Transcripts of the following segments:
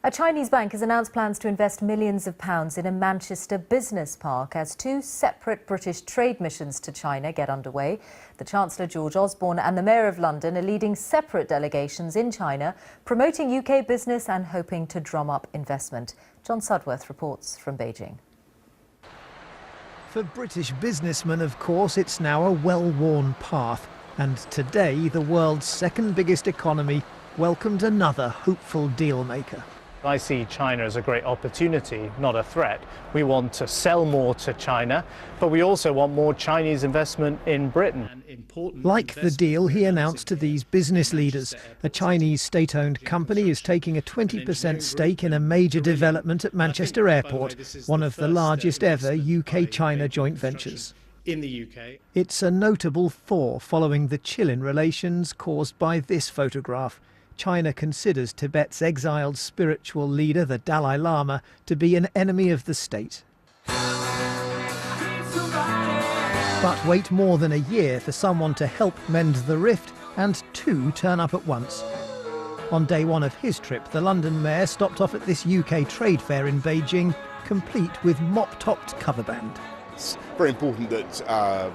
A Chinese bank has announced plans to invest millions of pounds in a Manchester business park as two separate British trade missions to China get underway. The Chancellor George Osborne and the Mayor of London are leading separate delegations in China, promoting UK business and hoping to drum up investment. John Sudworth reports from Beijing. For British businessmen, of course, it's now a well-worn path. And today, the world's second biggest economy welcomed another hopeful deal-maker. I see China as a great opportunity, not a threat. We want to sell more to China, but we also want more Chinese investment in Britain. Like the deal he announced to these business leaders, a Chinese state-owned company is taking a 20% stake in a major development at Manchester Airport, one of the largest ever UK-China joint ventures. In the UK. It's a notable thaw following the chill in relations caused by this photograph. China considers Tibet's exiled spiritual leader, the Dalai Lama, to be an enemy of the state. But wait more than a year for someone to help mend the rift, and two turn up at once. On day one of his trip, the London mayor stopped off at this UK trade fair in Beijing, complete with mop-topped cover band. It's very important that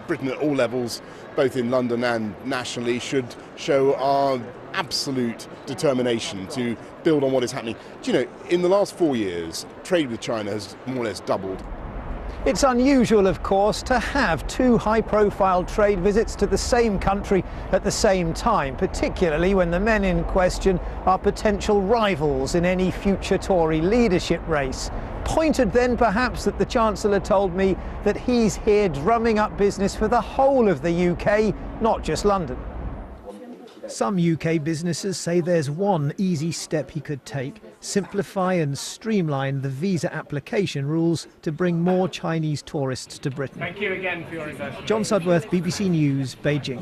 Britain at all levels, both in London and nationally, should show our absolute determination to build on what is happening. Do you know, in the last 4 years, trade with China has more or less doubled. It's unusual, of course, to have two high-profile trade visits to the same country at the same time, particularly when the men in question are potential rivals in any future Tory leadership race. Pointed then, perhaps, that the Chancellor told me that he's here drumming up business for the whole of the UK, not just London. Some UK businesses say there's one easy step he could take: simplify and streamline the visa application rules to bring more Chinese tourists to Britain. Thank you again for your investment. John Sudworth, BBC News, Beijing.